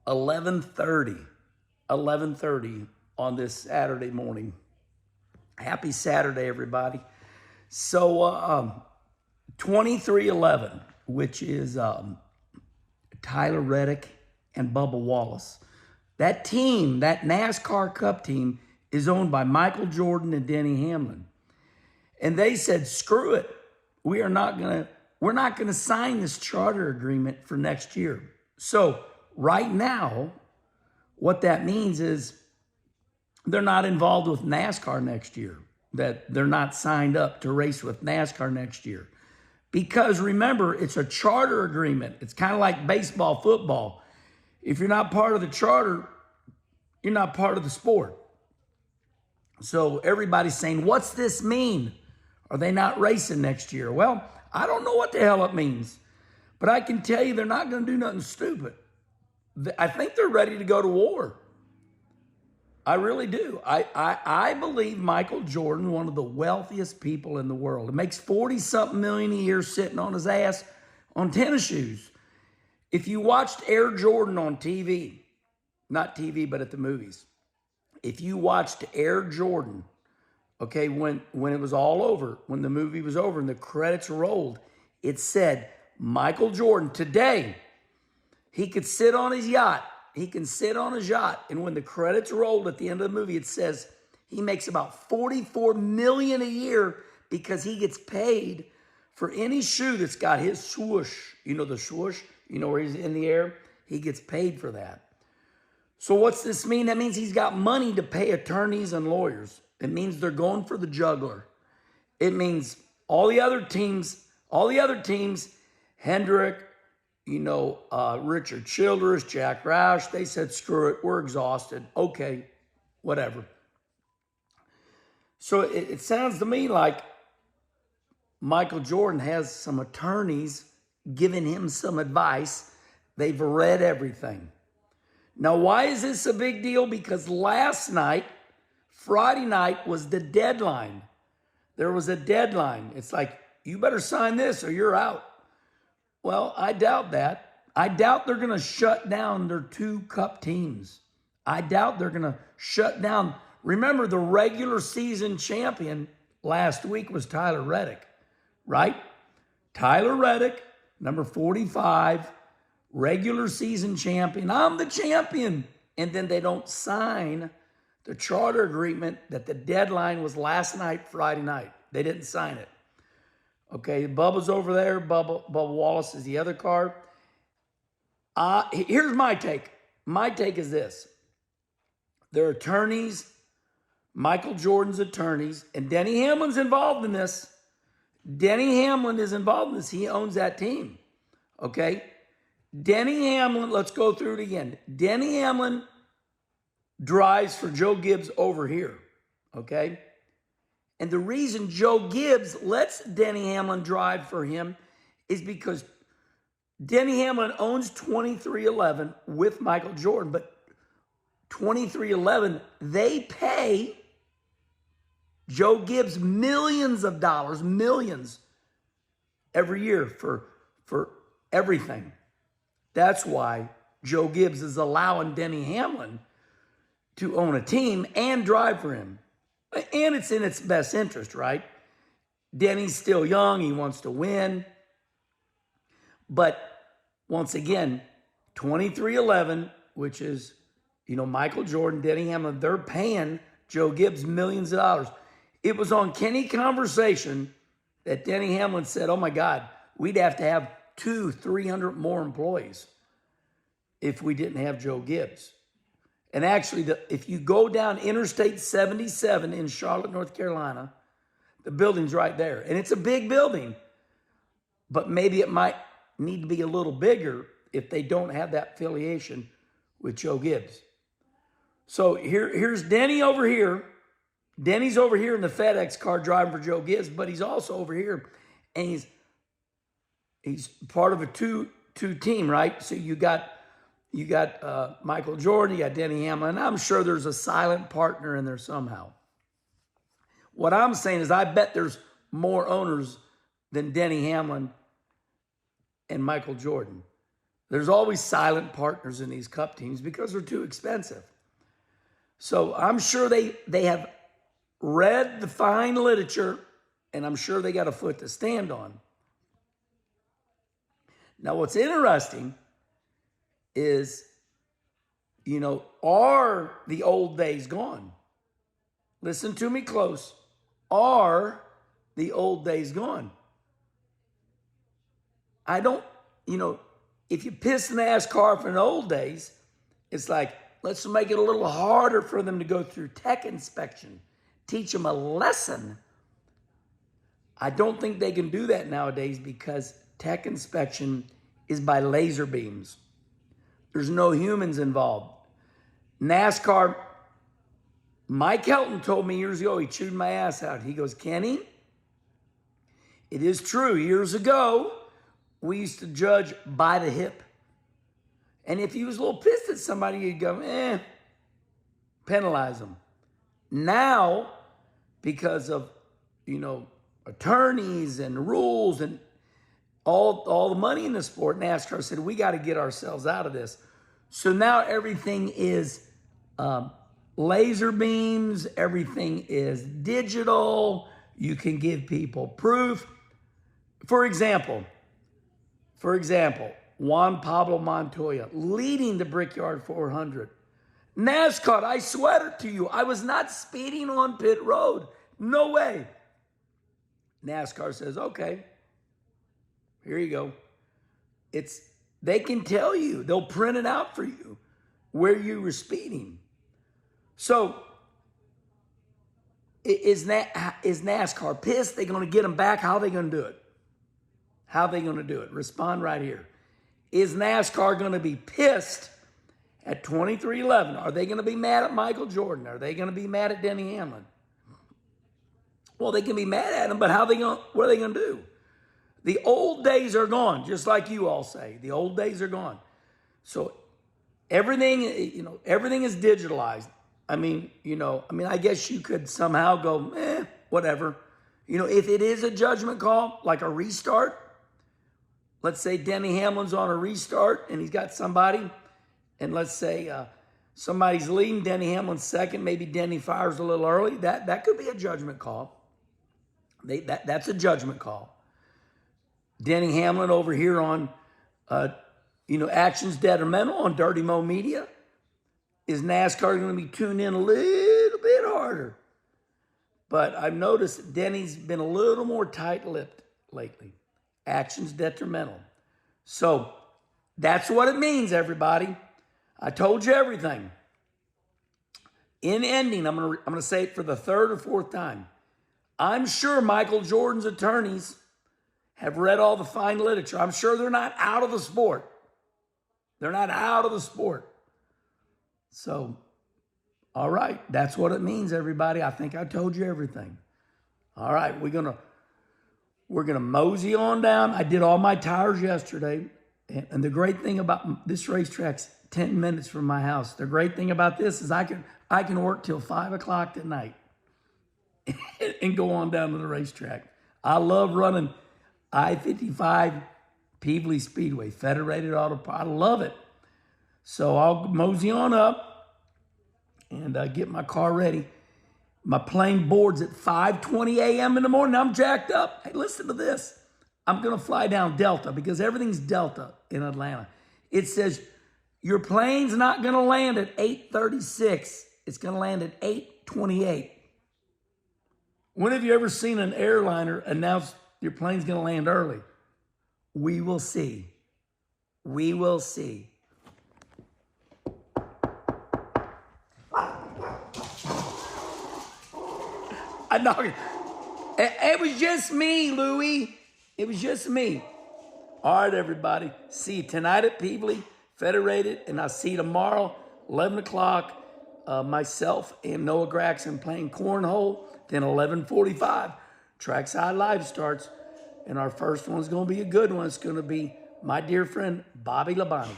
11:30 on this Saturday morning. Happy Saturday, everybody. So 2311, which is Tyler Reddick and Bubba Wallace. That team, that NASCAR Cup team, is owned by Michael Jordan and Denny Hamlin. And they said, screw it. We're not gonna sign this charter agreement for next year. So right now, what that means is they're not involved with NASCAR next year, that they're not signed up to race with NASCAR next year. Because remember, it's a charter agreement. It's kind of like baseball, football. If you're not part of the charter, you're not part of the sport. So everybody's saying, what's this mean? Are they not racing next year? Well, I don't know what the hell it means, but I can tell you they're not going to do nothing stupid. I think they're ready to go to war. I really do. I believe Michael Jordan, one of the wealthiest people in the world, makes 40-something million a year sitting on his ass on tennis shoes. If you watched Air Jordan on TV, not TV, but at the movies, if you watched Air Jordan, okay, when it was all over, when the movie was over and the credits rolled, it said, Michael Jordan, today, he could sit on his yacht. He can sit on his yacht. And when the credits rolled at the end of the movie, it says he makes about $44 million a year because he gets paid for any shoe that's got his swoosh. You know the swoosh? You know where he's in the air? He gets paid for that. So what's this mean? That means he's got money to pay attorneys and lawyers. It means they're going for the juggler. It means all the other teams, Hendrick, Richard Childress, Jack Roush, they said, screw it, we're exhausted. Okay, whatever. So it sounds to me like Michael Jordan has some attorneys giving him some advice. They've read everything. Now, why is this a big deal? Because last night, Friday night, was the deadline. There was a deadline. It's like, you better sign this or you're out. Well, I doubt that. I doubt they're going to shut down their two cup teams. I doubt they're going to shut down. Remember, the regular season champion last week was Tyler Reddick, right? Tyler Reddick, number 45, regular season champion. I'm the champion. And then they don't sign the charter agreement that the deadline was last night, Friday night. They didn't sign it. Okay, Bubba's over there. Bubba Wallace is the other car. Here's my take. My take is this. Their attorneys, Michael Jordan's attorneys, and Denny Hamlin's involved in this. Denny Hamlin is involved in this. He owns that team. Okay? Denny Hamlin, let's go through it again. Denny Hamlin drives for Joe Gibbs over here. Okay? And the reason Joe Gibbs lets Denny Hamlin drive for him is because Denny Hamlin owns 2311 with Michael Jordan, but 2311, they pay Joe Gibbs millions of dollars, millions every year for everything. That's why Joe Gibbs is allowing Denny Hamlin to own a team and drive for him. And it's in its best interest, right? Denny's still young. He wants to win. But once again, 2311, which is, Michael Jordan, Denny Hamlin, they're paying Joe Gibbs millions of dollars. It was on Kenny Conversation that Denny Hamlin said, oh my God, we'd have to have 200-300 more employees if we didn't have Joe Gibbs. And actually, if you go down Interstate 77 in Charlotte, North Carolina, the building's right there. And it's a big building, but maybe it might need to be a little bigger if they don't have that affiliation with Joe Gibbs. So here's Denny over here. Denny's over here in the FedEx car driving for Joe Gibbs, but he's also over here, and he's part of a two team, right? So you got Michael Jordan, you got Denny Hamlin, and I'm sure there's a silent partner in there somehow. What I'm saying is I bet there's more owners than Denny Hamlin and Michael Jordan. There's always silent partners in these cup teams because they're too expensive. So I'm sure they have read the fine literature, and I'm sure they got a foot to stand on. Now, what's interesting is, are the old days gone? Listen to me close. Are the old days gone? I don't, if you piss NASCAR for the old days, it's like, let's make it a little harder for them to go through tech inspection. Teach them a lesson. I don't think they can do that nowadays because tech inspection is by laser beams. There's no humans involved. NASCAR, Mike Helton told me years ago, he chewed my ass out. He goes, Kenny, it is true. Years ago, we used to judge by the hip. And if he was a little pissed at somebody, you'd go, penalize them. Now, because of, attorneys and rules and all the money in the sport, NASCAR said, we got to get ourselves out of this. So now everything is laser beams. Everything is digital. You can give people proof. For example, Juan Pablo Montoya leading the Brickyard 400. NASCAR, I swear to you, I was not speeding on pit road. No way. NASCAR says, okay, here you go. They can tell you, they'll print it out for you where you were speeding. So is NASCAR pissed? They're going to get them back. How are they going to do it? How are they going to do it? Respond right here. Is NASCAR going to be pissed at 23:11? Are they going to be mad at Michael Jordan? Are they going to be mad at Denny Hamlin? Well, they can be mad at him, but what are they going to do? The old days are gone, just like you all say. The old days are gone. So everything is digitalized. I guess you could somehow go, whatever. If it is a judgment call, like a restart, let's say Denny Hamlin's on a restart and he's got somebody, and let's say somebody's leading, Denny Hamlin's second, maybe Denny fires a little early. That could be a judgment call. That's a judgment call. Denny Hamlin over here on, actions detrimental on Dirty Mo Media. Is NASCAR going to be tuned in a little bit harder? But I've noticed Denny's been a little more tight-lipped lately. Actions detrimental. So that's what it means, everybody. I told you everything. In ending, I'm gonna say it for the third or fourth time. I'm sure Michael Jordan's attorneys have read all the fine literature. I'm sure they're not out of the sport. They're not out of the sport. So, all right, that's what it means, everybody. I think I told you everything. All right, we're gonna mosey on down. I did all my tires yesterday, and the great thing about this racetrack's 10 minutes from my house. The great thing about this is I can work till 5 o'clock tonight and go on down to the racetrack. I love running I-55 Peevely Speedway, Federated Auto. I love it. So I'll mosey on up and get my car ready. My plane boards at 5:20 a.m. in the morning. I'm jacked up. Hey, listen to this. I'm going to fly down Delta because everything's Delta in Atlanta. It says your plane's not going to land at 8:36. It's going to land at 8:28. When have you ever seen an airliner announce your plane's going to land early? We will see. We will see. It was just me, Louie. It was just me. All right, everybody. See you tonight at Peevely, Federated, and I'll see you tomorrow, 11 o'clock. Myself and Noah Graxon playing cornhole. Then 11:45, Trackside Live starts. And our first one's going to be a good one. It's going to be my dear friend, Bobby Labonte.